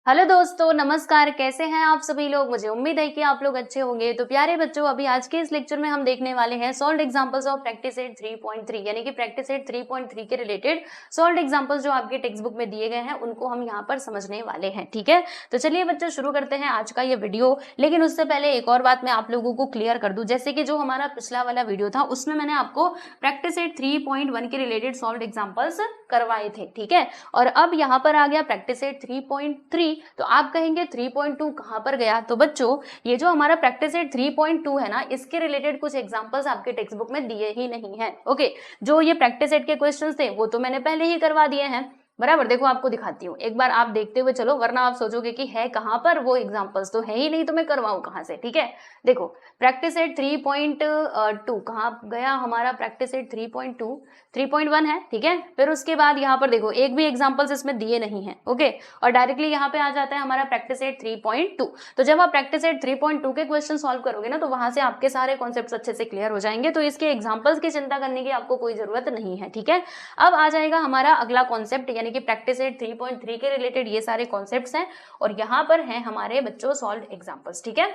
Hello दोस्तों, नमस्कार। कैसे हैं आप सभी लोग? मुझे उम्मीद है कि आप लोग अच्छे होंगे। तो प्यारे बच्चों, अभी आज के इस लेक्चर में हम देखने वाले हैं solved examples of practice set 3.3 यानी कि प्रैक्टिस सेट 3.3 के रिलेटेड सॉल्व्ड एग्जांपल्स जो आपके टेक्स्ट बुक में दिए गए हैं उनको हम यहाँ पर समझने वाले हैं। ठीक है, तो चलिए बच्चों शुरू करते हैं आज का ये वीडियो। लेकिन उससे पहले एक और बात मैं आप लोगों को क्लियर कर दूं, जैसे कि जो हमारा पिछला वाला वीडियो था उसमें मैंने आपको प्रैक्टिस सेट 3.1 के रिलेटेड सॉल्व्ड एग्जाम्पल्स करवाए थे। ठीक है, और अब यहाँ पर आ गया प्रैक्टिस सेट 3.3। तो आप कहेंगे 3.2 कहां पर गया? तो बच्चों ये जो हमारा प्रैक्टिस सेट 3.2 है ना, इसके रिलेटेड कुछ एग्जांपल्स आपके टेक्स्ट बुक में दिए ही नहीं है। ओके, जो ये प्रैक्टिस सेट के क्वेश्चंस थे वो तो मैंने पहले ही करवा दिए हैं। बराबर, देखो आपको दिखाती हूँ, एक बार आप देखते हुए चलो, वरना आप सोचोगे कि है कहां पर, वो एग्जांपल्स तो है ही नहीं तो मैं करवाऊं कहां से। ठीक है, देखो प्रैक्टिस सेट 3.2 कहां गया हमारा? प्रैक्टिस सेट 3.2 3.1 है। ठीक है, फिर उसके बाद यहाँ पर देखो एक भी एग्जांपल्स इसमें दिए नहीं है। ओके, और डायरेक्टली यहाँ पे आ जाता है हमारा प्रैक्टिस सेट 3.2। तो जब आप प्रैक्टिस सेट 3.2 के क्वेश्चन सॉल्व करोगे ना, तो वहां से आपके सारे कॉन्सेप्ट्स अच्छे से क्लियर हो जाएंगे। तो इसके एग्जांपल्स की चिंता करने की आपको कोई जरूरत नहीं है। ठीक है, अब आ जाएगा हमारा अगला कॉन्सेप्ट, यानी कि प्रैक्टिस सेट 3.3 के रिलेटेड ये सारे कॉन्सेप्ट्स हैं और यहाँ पर हैं हमारे बच्चों सॉल्व्ड एग्जांपल्स। ठीक है,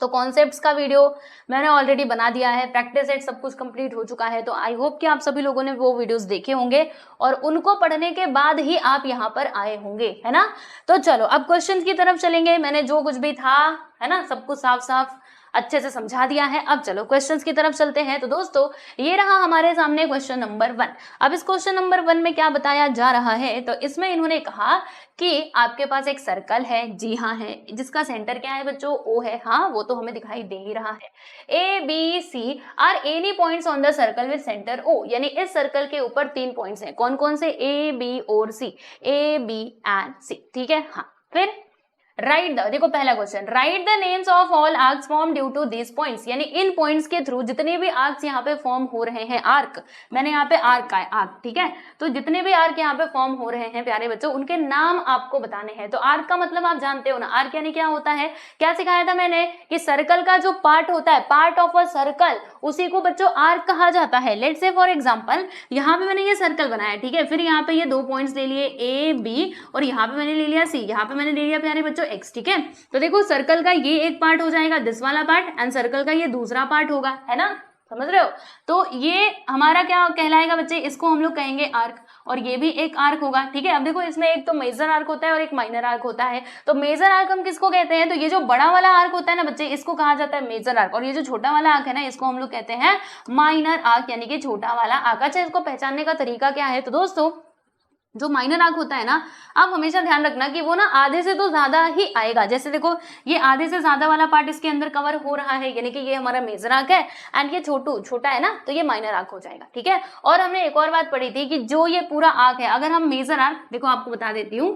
तो कॉन्सेप्ट्स का वीडियो मैंने ऑलरेडी बना दिया है, प्रैक्टिस सेट सब कुछ कंप्लीट हो चुका है। तो आई होप कि आप सभी लोगों ने वो वीडियोस देखे होंगे और उनको पढ़ने के बाद ही आप यहाँ पर आए होंगे, है ना। तो चलो अब क्वेश्चन की तरफ चलेंगे। मैंने जो कुछ भी था, है ना, सब कुछ साफ साफ अच्छे से समझा दिया है। अब चलो क्वेश्चंस की तरफ चलते हैं। तो दोस्तों ये रहा हमारे सामने क्वेश्चन नंबर 1। अब इस क्वेश्चन नंबर 1 में क्या बताया जा रहा है? तो इसमें इन्होंने कहा कि आपके पास एक सर्कल है, जी हाँ है, जिसका सेंटर क्या है बच्चों? ओ है। हाँ, वो तो हमें दिखाई दे ही रहा है। A B C are any points on the circle with centre O, यानी इस सर्कल के ऊपर 3 पॉइंट्स हैं। कौन कौन से? ए बी और सी, ए बी एंड सी। ठीक है, हाँ। फिर राइट द, देखो पहला question, write the names of all arcs form due to this points, यानी इन पॉइंट्स के थ्रू जितने भी आर्क्स यहाँ पे फॉर्म हो रहे हैं, आर्क मैंने यहाँ पे आर्क का है, आर्क। ठीक है, तो जितने भी आर्क यहाँ पे फॉर्म हो रहे हैं प्यारे बच्चों, उनके नाम आपको बताने हैं। तो आर्क का मतलब आप जानते हो ना, आर्क यानी क्या होता है? क्या सिखाया था मैंने कि सर्कल का जो पार्ट होता है, पार्ट ऑफ अ सर्कल, उसी को बच्चों आर्क कहा जाता है। लेट्स से फॉर एग्जांपल यहाँ पे मैंने ये सर्कल बनाया, ठीक है, फिर यहाँ पे ये 2 पॉइंट्स ले लिए ए बी और यहाँ पे मैंने ले लिया सी, यहाँ पे मैंने ले लिया प्यारे बच्चों एक्स। ठीक है, तो देखो सर्कल का ये एक पार्ट हो जाएगा, दिस वाला पार्ट, एंड सर्कल का ये दूसरा पार्ट होगा, है ना, समझ रहे हो। तो ये हमारा क्या कहलाएगा बच्चे? इसको हम लोग कहेंगे आर्क, और ये भी एक आर्क होगा। ठीक है, अब देखो इसमें एक तो मेजर आर्क होता है और एक माइनर आर्क होता है। तो मेजर आर्क हम किसको कहते हैं? तो ये जो बड़ा वाला आर्क होता है ना बच्चे, इसको कहा जाता है मेजर आर्क, और ये जो छोटा वाला आर्क है ना, इसको हम लोग कहते हैं माइनर आर्क, यानी कि छोटा वाला आर्क। अच्छा, इसको पहचानने का तरीका क्या है? तो दोस्तों जो माइनर आर्क होता है ना, आप हमेशा ध्यान रखना कि वो ना आधे से तो ज्यादा ही आएगा। जैसे देखो ये आधे से ज्यादा वाला पार्ट इसके अंदर कवर हो रहा है, यानी कि ये हमारा मेजर आर्क है, एंड ये छोटा है ना, तो ये माइनर आर्क हो जाएगा। ठीक है, और हमने एक और बात पढ़ी थी कि जो ये पूरा आर्क है, अगर हम मेजर आर्क, देखो आपको बता देती हूँ,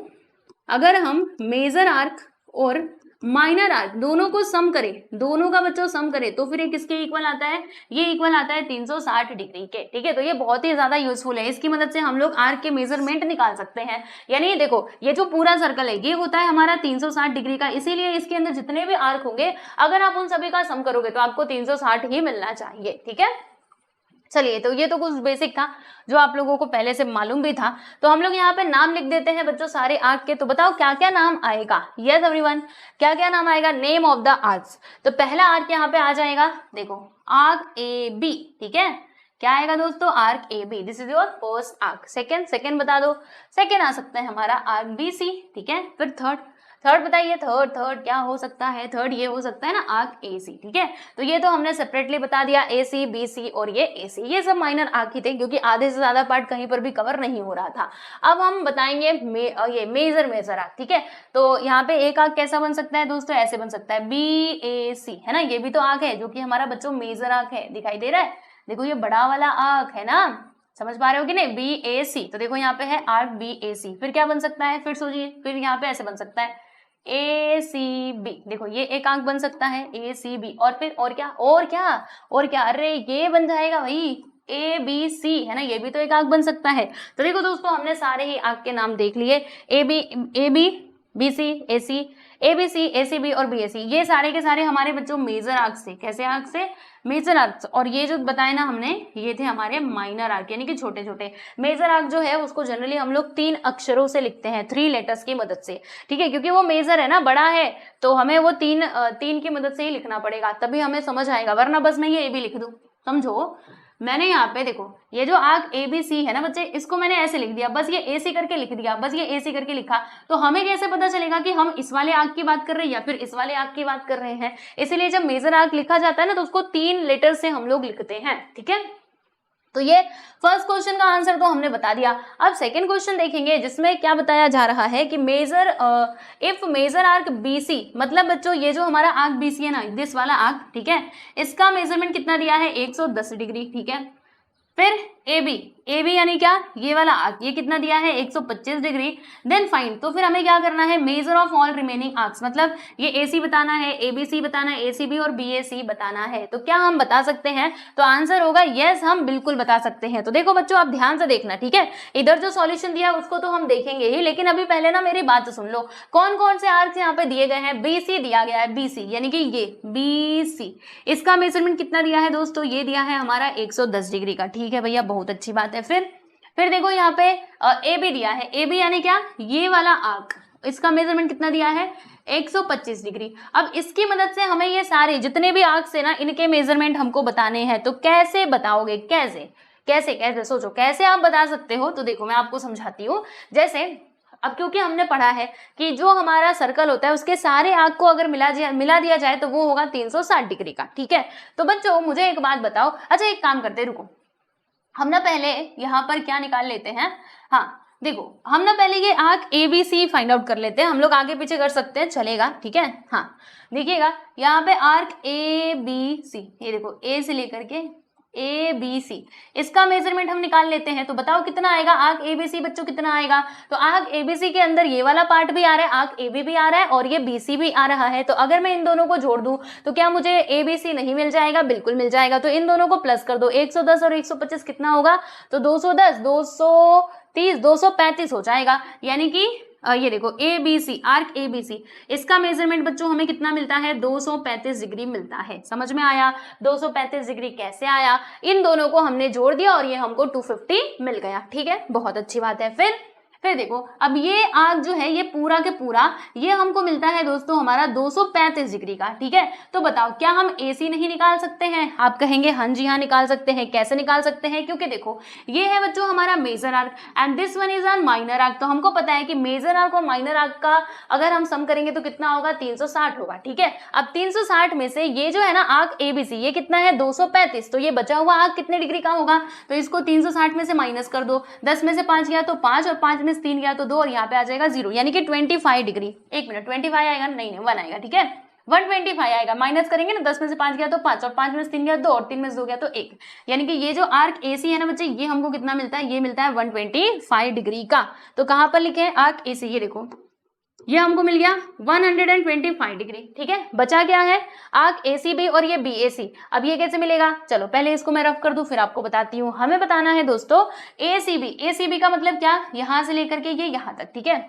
अगर हम मेजर आर्क और माइनर आर्क दोनों को सम करें, दोनों का बच्चों सम करें, तो फिर ये किसके इक्वल आता है? ये इक्वल आता है 360 डिग्री के। ठीक है, तो ये बहुत ही ज्यादा यूजफुल है, इसकी मदद से हम लोग आर्क के मेजरमेंट निकाल सकते हैं। यानी देखो ये जो पूरा सर्कल है ये होता है हमारा 360 डिग्री का, इसीलिए इसके अंदर जितने भी आर्क होंगे अगर आप उन सभी का सम करोगे तो आपको 360 ही मिलना चाहिए। ठीक है, चलिए, तो ये तो कुछ बेसिक था जो आप लोगों को पहले से मालूम भी था। तो हम लोग यहाँ पे नाम लिख देते हैं बच्चों सारे आर्क के। तो बताओ क्या क्या नाम आएगा? यस एवरीवन, क्या क्या नाम आएगा? Name of the arcs. तो पहला आर्क यहाँ पे आ जाएगा, देखो आर्क ए बी। ठीक है, क्या आएगा दोस्तों? Arc A B, this is your first arc. Second बता दो, सेकंड आ सकता है हमारा आर्क बी सी। ठीक है, फिर थर्ड बताइए, थर्ड क्या हो सकता है? थर्ड ये हो सकता है ना आर्क ए सी। ठीक है, तो ये तो हमने सेपरेटली बता दिया, ए सी बी सी और ये ए सी, ये सब माइनर आर्क ही थे क्योंकि आधे से ज्यादा पार्ट कहीं पर भी कवर नहीं हो रहा था। अब हम बताएंगे ये मेजर आर्क। ठीक है, तो यहाँ पे एक आर्क कैसा बन सकता है दोस्तों? ऐसे बन सकता है बी ए सी, है ना, ये भी तो आर्क है जो कि हमारा बच्चों मेजर आर्क है, दिखाई दे रहा है, देखो ये बड़ा वाला आर्क है ना, समझ पा रहे हो कि नहीं? बी ए सी, तो देखो यहाँ पे है आर्क बी ए सी। फिर क्या बन सकता है? फिर सोचिए, फिर यहाँ पे ऐसे बन सकता है ए सी बी, देखो ये एक आंक बन सकता है ए सी बी, और फिर और क्या, अरे ये बन जाएगा भाई ए बी सी, है ना, ये भी तो एक आंक बन सकता है। तो देखो दोस्तों हमने सारे ही आंक के नाम देख लिए, A B BC, AC, ABC, ACB और BAC, ये सारे के सारे हमारे बच्चों मेजर आर्क से, कैसे आर्क से, मेजर आर्क। और ये जो बताए ना हमने, ये थे हमारे माइनर आर्क, यानी कि छोटे छोटे। मेजर आर्क जो है उसको जनरली हम लोग 3 अक्षरों से लिखते हैं, 3 लेटर्स की मदद से, ठीक है, क्योंकि वो मेजर है ना, बड़ा है, तो हमें वो तीन की मदद से ही लिखना पड़ेगा, तभी हमें समझ आएगा, वरना बस मैं ये ए भी लिख दूं। समझो, मैंने यहाँ पे देखो, ये जो आर्क ABC है ना बच्चे, इसको मैंने ऐसे लिख दिया, बस ये AC करके लिख दिया, बस ये AC करके लिखा, तो हमें कैसे पता चलेगा कि हम इस वाले आर्क की बात कर रहे हैं या फिर इस वाले आर्क की बात कर रहे हैं। इसीलिए जब मेजर आर्क लिखा जाता है ना, तो उसको 3 लेटर से हम लोग लिखते हैं, ठीक है। तो ये फर्स्ट क्वेश्चन का आंसर तो हमने बता दिया। अब सेकंड क्वेश्चन देखेंगे, जिसमें क्या बताया जा रहा है कि इफ मेजर आर्क BC, मतलब बच्चों ये जो हमारा आर्क BC है ना, दिस वाला आर्क, ठीक है, इसका मेजरमेंट कितना दिया है, 110 डिग्री, ठीक है। फिर AB यानी क्या, ये वाला आर्क, ये कितना दिया है, 125 डिग्री। देन फाइंड, तो फिर हमें क्या करना है, major of all remaining arcs, मतलब ये AC बताना है, ABC बताना है, ACB और BAC बताना है। तो क्या हम बता सकते हैं, तो आंसर होगा यस, हम बिल्कुल बता सकते हैं। तो देखो बच्चों, आप ध्यान से देखना, ठीक है, इधर जो सॉल्यूशन दिया उसको तो हम देखेंगे ही, लेकिन अभी पहले ना मेरी बात सुन लो, कौन कौन से आर्क्स यहाँ पे दिए गए हैं। BC दिया गया है, BC यानी कि ये BC, इसका मेजरमेंट कितना दिया है दोस्तों, ये दिया है हमारा 110 डिग्री का, ठीक है भैया, बहुत अच्छी बात है। फिर देखो यहाँ पे AB दिया है, AB यानी क्या, ये वाला आर्क, इसका मेजरमेंट कितना दिया है, 125 डिग्री। अब इसकी मदद से हमें ये सारे जितने भी आर्क्स है ना, इनके मेजरमेंट हमको बताने हैं। तो कैसे बताओगे, कैसे कैसे कैसे सोचो, कैसे आप बता सकते हो। तो देखो मैं आपको समझाती हूँ। जैसे अब क्योंकि हमने पढ़ा है कि जो हमारा सर्कल होता है उसके सारे आर्क को अगर मिला दिया जाए तो वो होगा 360 डिग्री का, ठीक है। तो बच्चों मुझे एक बात बताओ, अच्छा एक काम करते, रुको, हम ना पहले यहाँ पर क्या निकाल लेते हैं, हाँ देखो, हम ना पहले ये आर्क ABC फाइंड आउट कर लेते हैं, हम लोग आगे पीछे कर सकते हैं, चलेगा, ठीक है। हाँ देखिएगा यहाँ पे आर्क ABC, ये देखो A से लेकर के ABC, इसका मेजरमेंट हम निकाल लेते हैं। तो बताओ कितना आएगा आर्क ABC बच्चों, कितना आएगा। तो आर्क ABC के अंदर ये वाला पार्ट भी आ रहा है, आर्क AB भी आ रहा है और ये BC भी आ रहा है। तो अगर मैं इन दोनों को जोड़ दूं तो क्या मुझे ABC नहीं मिल जाएगा, बिल्कुल मिल जाएगा। तो इन दोनों को प्लस कर दो, 110 और 125 कितना होगा, तो 210, 230, 235 हो जाएगा। यानी कि ये देखो ABC, आर्क ABC, इसका मेजरमेंट बच्चों हमें कितना मिलता है, 235 डिग्री मिलता है। समझ में आया, 235 डिग्री कैसे आया, इन दोनों को हमने जोड़ दिया और ये हमको 250 मिल गया, ठीक है, बहुत अच्छी बात है। फिर देखो, अब ये आर्क जो है ये पूरा के पूरा ये हमको मिलता है दोस्तों हमारा 235 डिग्री का, ठीक है। तो बताओ क्या हम AC नहीं निकाल सकते हैं। आप कहेंगे हाँ जी हाँ निकाल सकते हैं। कैसे निकाल सकते हैं, क्योंकि देखो ये है बच्चों हमारा major arc and this one is on minor arc. तो हमको पता है कि मेजर आर्क और माइनर आर्क का अगर हम सम करेंगे तो कितना होगा, 360 होगा, ठीक है। अब 360 में से ये जो है ना आर्क ABC, ये कितना है, 235, तो ये बचा हुआ आर्क कितने डिग्री का होगा, तो इसको 360 में से माइनस कर दो, 10 में से 5 गया तो 5 और 5 में 3 गया तो 2 और यहाँ पे आ जाएगा 0, यानी कि 25 डिग्री। एक मिनट, 25 आएगा, नहीं 1 आएगा, ठीक है, 125 आएगा। माइनस करेंगे ना, 10 में से 5 गया तो 5 और 5 में से 3 गया 2 और 3 में से 2 गया तो 1, यानी कि ये जो आर्क AC है ना बच्चे, ये हमको कितना मिलता है, ये मिलता है 125 डिग्री का। तो कहां पर लिखे हैं, आर्क AC, ये देखो ये हमको मिल गया 125 डिग्री, ठीक है। बचा क्या है, आर्क ACB और ये BAC। अब ये कैसे मिलेगा, चलो पहले इसको मैं रफ कर दूं फिर आपको बताती हूँ। हमें बताना है दोस्तों ACB का मतलब क्या, यहां से लेकर के ये यहां तक, ठीक है,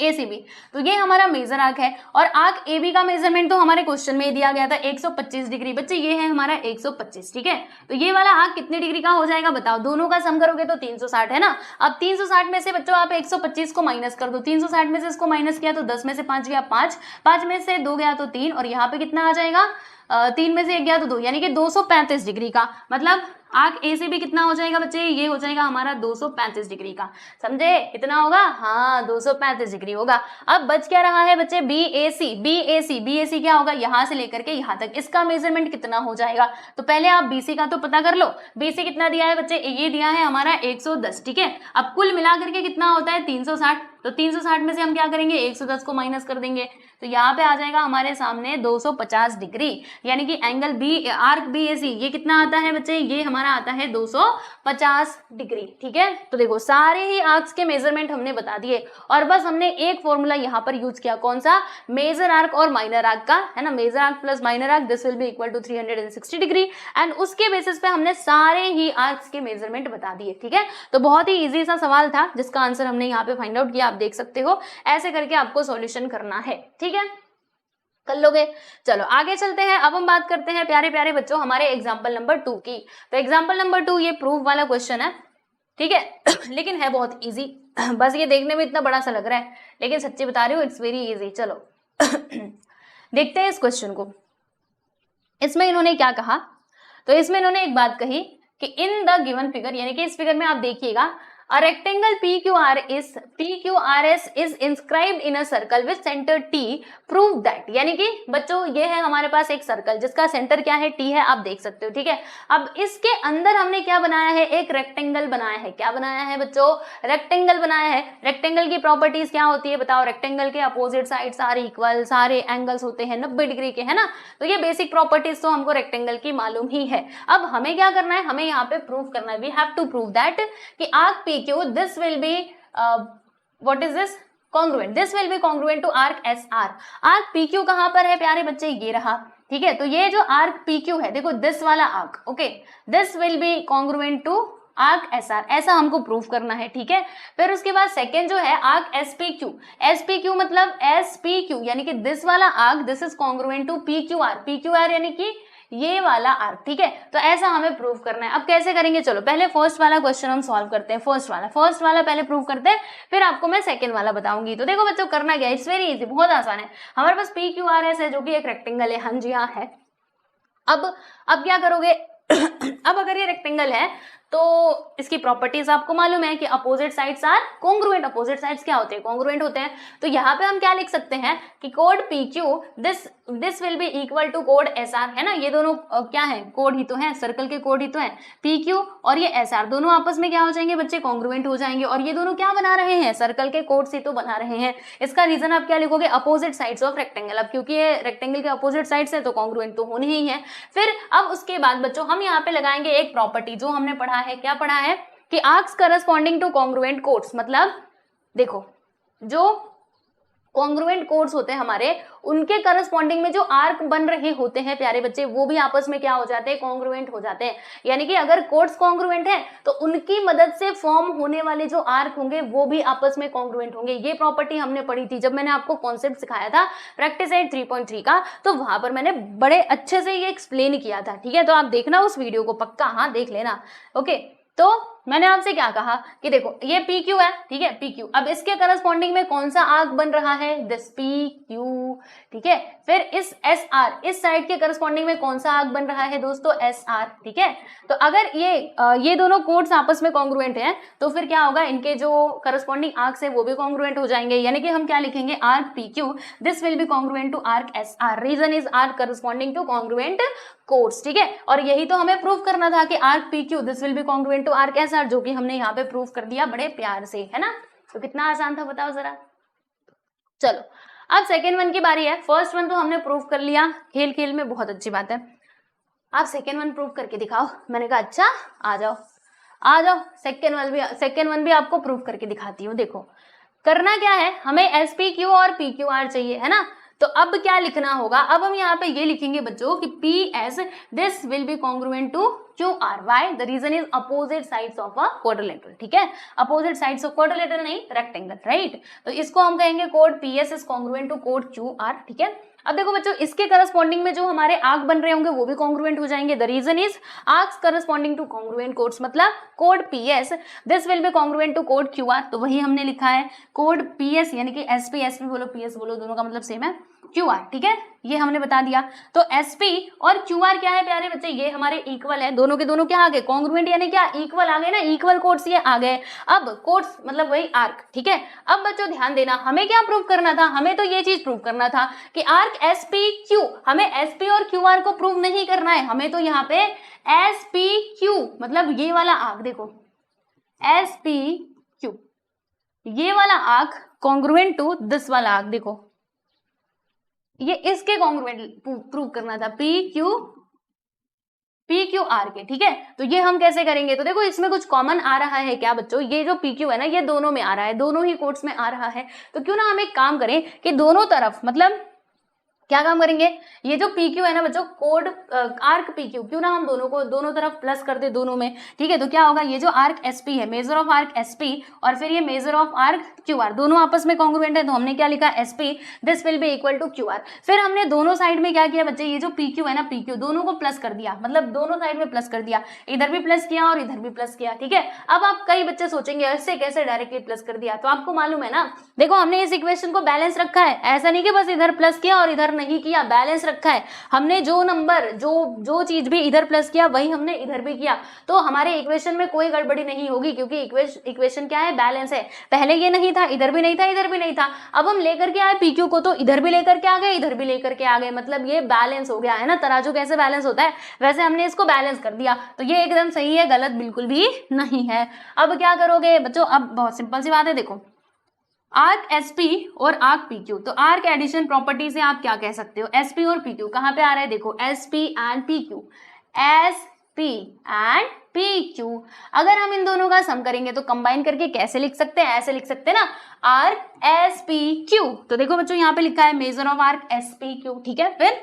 ACB। तो ये हमारा मेजर आर्क है और आर्क AB का मेजरमेंट तो हमारे क्वेश्चन में दिया गया था 125 डिग्री। बच्चे ये है हमारा 125, ठीक है। तो ये वाला आर्क कितने डिग्री का हो जाएगा बताओ, दोनों का सम करोगे तो 360 है ना। अब 360 में से बच्चों आप 125 को माइनस कर दो, 360 में से इसको माइनस किया तो 10 में से 5 गया 5, 5 में से 2 गया तो 3 और यहाँ पे कितना आ जाएगा, 3 में से 1 गया तो 2, यानी कि 235 डिग्री का। मतलब आर्क ACB कितना हो जाएगा बच्चे, ये हो जाएगा हमारा 235 डिग्री का। समझे कितना होगा, हाँ 235 डिग्री होगा। अब बच क्या रहा है बच्चे, BAC क्या होगा, यहां से लेकर के यहां तक, इसका मेजरमेंट कितना हो जाएगा। तो पहले आप BC का तो पता कर लो। BC कितना दिया है बच्चे, ये दिया है हमारा 110, ठीक है। अब कुल मिला करके कितना होता है 360, तो 360 में से हम क्या करेंगे, 110 को माइनस कर देंगे तो यहाँ पे आ जाएगा हमारे सामने 250 डिग्री, यानी कि एंगल आर्क BAC ये कितना आता है बच्चे, ये हमारा आता है 250 डिग्री, ठीक है। तो देखो सारे ही आर्क्स के मेजरमेंट हमने बता दिए और बस हमने एक फॉर्मूला यहाँ पर यूज किया, कौन सा, मेजर आर्क और माइनर आर्क का, है ना। Major arc plus minor arc this will be equal to 360 degree and उसके बेसिस पे हमने सारे ही आर्क्स के मेजरमेंट बता दिए, ठीक है। तो बहुत ही ईजी सा सवाल था जिसका आंसर हमने यहाँ पे फाइंड आउट किया। आप देख सकते हो। ऐसे करके आपको सॉल्यूशन करना है, ठीक है, कर लोगे। चलो आगे चलते हैं। अब हम बात करते हैं प्यारे प्यारे बच्चों हमारे एग्जाम्पल नंबर 2 की। तो एग्जाम्पल नंबर 2 ये प्रूफ वाला क्वेश्चन है, ठीक है लेकिन है बहुत इजी। बस ये देखने में इतना बड़ा सा लग रहा है, लेकिन सच्ची बता रही हूँ इट्स वेरी इजी। चलो देखते हैं इस क्वेश्चन को। इसमें इन्होंने क्या कहा, तो इसमें इन्होंने एक बात कही कि इन द गिवन फिगर, यानी कि इस फिगर में आप देखिएगा, a rectangle PQRS is inscribed in a circle with center T, prove that, यानी कि बच्चों ये है हमारे पास एक सर्कल जिसका सेंटर क्या है, T है, आप देख सकते हो, ठीक है। अब इसके अंदर हमने क्या बनाया है, एक रेक्टेंगल बनाया है। क्या बनाया है बच्चों, रेक्टेंगल बनाया है। रेक्टेंगल की प्रॉपर्टीज क्या होती है बताओ, रेक्टेंगल के अपोजिट साइड्स आर इक्वल, सारे एंगल्स होते हैं 90 डिग्री के, है ना। तो ये बेसिक प्रॉपर्टीज तो हमको रेक्टेंगल की मालूम ही है। अब हमें क्या करना है, हमें यहाँ पे प्रूव करना है, we have to prove that कि arc PQ this will be what is this congruent, this will be congruent to arc SR। Arc PQ कहां पर है प्यारे बच्चे, ये रहा, ठीक है। तो ये जो आर्क PQ है, देखो दिस वाला arc, okay, this will be congruent to arc SR, ऐसा हमको प्रूव करना है, ठीक है। फिर उसके बाद सेकेंड जो है आर्क SPQ, SPQ मतलब SPQ यानी कि दिस वाला arc, this is congruent to PQR, PQR यानी कि ये वाला आर्क, ठीक है। तो ऐसा हमें प्रूव करना है। अब कैसे करेंगे, चलो पहले फर्स्ट वाला क्वेश्चन हम सॉल्व करते हैं। फर्स्ट वाला पहले प्रूव करते हैं, फिर आपको मैं सेकंड वाला बताऊंगी। तो देखो बच्चों करना क्या है, इट्स वेरी इजी, बहुत आसान है। हमारे पास PQRS है जो कि एक रेक्टेंगल है, हाँ जी हाँ है। अब क्या करोगे अब अगर ये रेक्टेंगल है तो इसकी प्रॉपर्टीज आपको मालूम है कि opposite sides are congruent. Opposite sides क्या होते हैं, कॉन्ग्रुएंट होते हैं। तो यहाँ पे हम क्या लिख सकते हैं कि कोड PQ this will be equal to कोड SR, है ना। ये दोनों क्या है, कोड ही तो है, सर्कल के कोड ही तो है। PQ और ये SR दोनों आपस में क्या हो जाएंगे बच्चे, कॉन्ग्रुएंट हो जाएंगे। और ये दोनों क्या बना रहे हैं, सर्कल के कोड से तो बना रहे हैं। इसका रीजन आप क्या लिखोगे, अपोजिट साइड्स ऑफ रेक्टेंगल। अब क्योंकि ये रेक्टेंगल के अपोजिट साइड्स है तो कॉन्ग्रुएंट तो होने ही है। फिर अब उसके बाद बच्चों हम यहाँ पे लगाएंगे एक प्रॉपर्टी जो हमने पढ़ा है। क्या पढ़ा है कि arcs corresponding to congruent chords, मतलब देखो जो कॉन्ग्रुएंट कोड्स होते हैं हमारे, उनके करस्पॉन्डिंग में जो आर्क बन रहे होते हैं प्यारे बच्चे, वो भी आपस में क्या हो जाते हैं, कॉन्ग्रुएंट हो जाते हैं। यानी कि अगर कोड्स कॉन्ग्रुएंट है तो उनकी मदद से फॉर्म होने वाले जो आर्क होंगे वो भी आपस में कॉन्ग्रुएंट होंगे। ये प्रॉपर्टी हमने पढ़ी थी जब मैंने आपको कॉन्सेप्ट सिखाया था प्रैक्टिस एट 3.3 का, तो वहां पर मैंने बड़े अच्छे से ये एक्सप्लेन किया था, ठीक है। तो आप देखना उस वीडियो को पक्का, हाँ देख लेना, ओके। तो मैंने आपसे क्या कहा कि देखो ये PQ है, ठीक है, PQ। अब इसके करस्पॉन्डिंग में कौन सा आर्क बन रहा है, दिस PQ, ठीक है। फिर इस SR, इस साइड के करस्पॉन्डिंग में कौन सा आर्क बन रहा है दोस्तों, SR, ठीक है। तो अगर ये दोनों कोड्स आपस में कॉन्ग्रुएंट हैं तो फिर क्या होगा, इनके जो करस्पॉन्डिंग आर्क्स है वो भी कॉन्ग्रुएंट हो जाएंगे। यानी कि हम क्या लिखेंगे, arc PQ this will be congruent to arc SR, reason is arc corresponding to congruent chords, ठीक है। और यही तो हमें प्रूव करना था कि arc PQ this will be congruent to arc SR, जो कि हमने यहाँ पे प्रूव कर दिया बड़े प्यार से, है ना। तो कितना आसान था बताओ जरा। चलो अब सेकेंड वन की बारी है। फर्स्ट वन तो हमने प्रूव कर लिया, खेल खेल में, बहुत अच्छी बात है। आप सेकेंड वन प्रूव करके दिखाओ। मैंने कहा अच्छा आ जाओ सेकेंड वन भी आपको प्रूव करके दिखाती हूँ। देखो करना क्या है, हमें SPQ और PQR चाहिए, है ना। तो अब क्या लिखना होगा, अब हम यहाँ पे ये लिखेंगे बच्चों कि PS this will be congruent to QR, why, the reason is opposite sides of a quadrilateral, ठीक है। अपोजिट साइड्स ऑफ क्वाड्रिलेटरल नहीं, रेक्टेंगल, राइट। तो इसको हम कहेंगे कोड PS इज कॉन्ग्रुएंट टू कोड QR, ठीक है। अब देखो बच्चों इसके करस्पॉन्डिंग में जो हमारे आर्क बन रहे होंगे वो भी कॉन्ग्रुएंट हो जाएंगे। The reason is arcs corresponding to congruent chords, मतलब कोड PS this will be congruent to कोड QR। तो वही हमने लिखा है कोड PS, यानी कि SP बोलो PS बोलो, दोनों का मतलब सेम है, QR, ठीक है। ये हमने बता दिया। तो SP और QR क्या है प्यारे बच्चे, ये हमारे इक्वल है, दोनों के दोनों क्या आ गए, कॉन्ग्रुएंट, यानी क्या इक्वल आ गए ना, इक्वल कोड्स ये आ गए। अब कोड्स मतलब वही आर्क, ठीक है। अब बच्चों ध्यान देना, हमें क्या प्रूव करना था, हमें तो ये चीज प्रूव करना था कि आर्क SPQ, हमें SP और QR को प्रूव नहीं करना है, हमें तो यहाँ पे SPQ मतलब ये वाला आर्क, देखो SPQ ये वाला आर्क कॉन्ग्रुएंट टू दिस वाला आर्क, देखो ये इसके कॉन्ग्रुएंट प्रूव करना था, PQR के, ठीक है। तो ये हम कैसे करेंगे, तो देखो इसमें कुछ कॉमन आ रहा है क्या बच्चों, ये जो PQ है ना ये दोनों में आ रहा है, दोनों ही कोड्स में आ रहा है। तो क्यों ना हम एक काम करें कि दोनों तरफ, मतलब क्या काम करेंगे, ये जो पी क्यू है ना बच्चों, कोड आर्क पी क्यू, क्यों ना हम दोनों को दोनों तरफ प्लस कर दे दोनों में, ठीक है। तो क्या होगा, ये जो आर्क एस पी है, major of arc S P, और फिर ये major of arc Q R, दोनों आपस में कॉन्ग्रुएंट है, तो हमने क्या लिखा, S P this will be equal to Q R. फिर हमने दोनों साइड में क्या किया बच्चे, ये जो पी क्यू है ना, पी क्यू दोनों को प्लस कर दिया, मतलब दोनों साइड में प्लस कर दिया, इधर भी प्लस किया और इधर भी प्लस किया, ठीक है। अब आप कई बच्चे सोचेंगे ऐसे कैसे डायरेक्टली प्लस कर दिया, तो आपको मालूम है ना, देखो हमने इस इक्वेशन को बैलेंस रखा है, ऐसा नहीं कि बस इधर प्लस किया और इधर नहीं किया, बैलेंस रखा है हमने, जो नंबर जो चीज भी इधर प्लस किया वही हमने इधर भी किया, तो हमारे इक्वेशन में कोई गड़बड़ी नहीं होगी, क्योंकि इक्वेशन क्या है, बैलेंस है। पहले ये नहीं था, इधर भी नहीं था, इधर भी नहीं था, अब हम लेकर के आए पीक्यू को, तो इधर भी लेकर के आ गए, इधर भी लेकर के आ गए, मतलब ये बैलेंस हो गया है ना, तराजू कैसे बैलेंस होता है वैसे हमने इसको बैलेंस कर दिया, तो ये एकदम सही है, गलत बिल्कुल भी नहीं है। अब क्या करोगे बच्चों, अब बहुत सिंपल सी बात है, देखो आर्क एसपी और आर्क पीक्यू, तो आर्क एडिशन प्रॉपर्टी से आप क्या कह सकते हो, एसपी और पीक्यू कहां पे आ रहा है, देखो SP and PQ, SP and PQ, अगर हम इन दोनों का सम करेंगे तो कंबाइन करके कैसे लिख सकते हैं, ऐसे लिख सकते हैं ना, आर्क एस पी क्यू। तो देखो बच्चों यहाँ पे लिखा है major of arc S P Q, ठीक है, फिर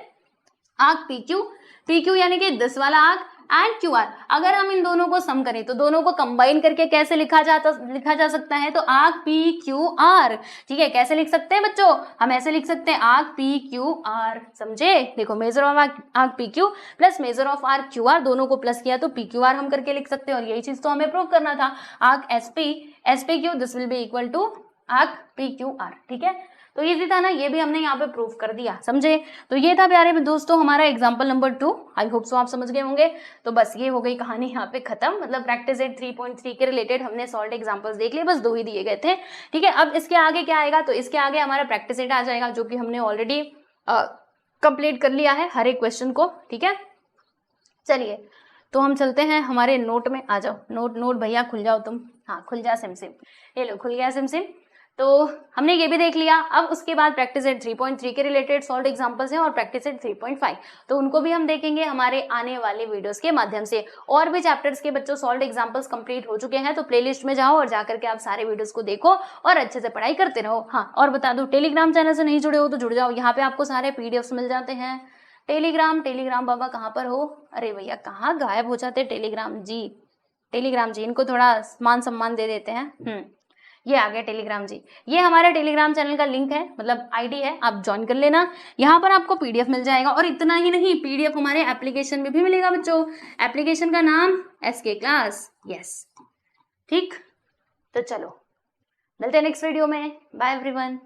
आर्क पीक्यू, पीक्यू यानी कि 10 वाला आर्क एंड क्यू आर, अगर हम इन दोनों को सम करें तो दोनों को कंबाइन करके कैसे लिखा जा सकता है, तो आर्क पी क्यू आर, ठीक है। कैसे लिख सकते हैं बच्चों, हम ऐसे लिख सकते हैं आर्क पी क्यू आर, समझे। देखो major of arc P Q plus major of arc Q R, दोनों को प्लस किया तो पी क्यू आर हम करके लिख सकते हैं, और यही चीज तो हमें प्रूव करना था, arc S P Q this will be equal to arc P Q R, ठीक है। तो इजी था ना, ये भी हमने यहाँ पे प्रूव कर दिया, समझे। तो ये था प्यारे दोस्तों हमारा example number 2, I hope so आप समझ गए होंगे। तो बस ये हो गई कहानी यहाँ पे खत्म, मतलब प्रैक्टिस एट 3.3 के रिलेटेड हमने सॉल्व एग्जांपल्स देख लिए, बस 2 ही दिए गए थे, ठीक है। अब इसके आगे क्या आएगा, तो इसके आगे हमारा प्रैक्टिस एट आ जाएगा, जो कि हमने ऑलरेडी कंप्लीट कर लिया है हर एक क्वेश्चन को, ठीक है। चलिए तो हम चलते हैं हमारे नोट में, आ जाओ, नोट भैया खुल जाओ तुम, हाँ खुल जा सिम, ये लो खुल गया सिम। तो हमने ये भी देख लिया, अब उसके बाद प्रैक्टिस एट 3.3 के रिलेटेड सॉल्व एग्जांपल्स हैं और प्रैक्टिस एट 3.5, तो उनको भी हम देखेंगे हमारे आने वाले वीडियोस के माध्यम से। और भी चैप्टर्स के बच्चों सॉल्व एग्जांपल्स कंप्लीट हो चुके हैं, तो प्लेलिस्ट में जाओ और जाकर के आप सारे वीडियोस को देखो और अच्छे से पढ़ाई करते रहो। हाँ और बता दो, टेलीग्राम चैनल से नहीं जुड़े हो तो जुड़ जाओ, यहाँ पे आपको सारे पीडीएफ्स मिल जाते हैं। टेलीग्राम बाबा कहाँ पर हो, अरे भैया कहाँ गायब हो जाते टेलीग्राम जी, इनको थोड़ा मान सम्मान दे देते हैं। ये आ गया टेलीग्राम जी, ये हमारे टेलीग्राम चैनल का लिंक है, मतलब आईडी है, आप ज्वाइन कर लेना, यहाँ पर आपको पीडीएफ मिल जाएगा। और इतना ही नहीं, पीडीएफ हमारे एप्लीकेशन में भी मिलेगा बच्चों, एप्लीकेशन का नाम एसके क्लास, यस, ठीक। तो चलो मिलते हैं नेक्स्ट वीडियो में, बाय एवरीवन।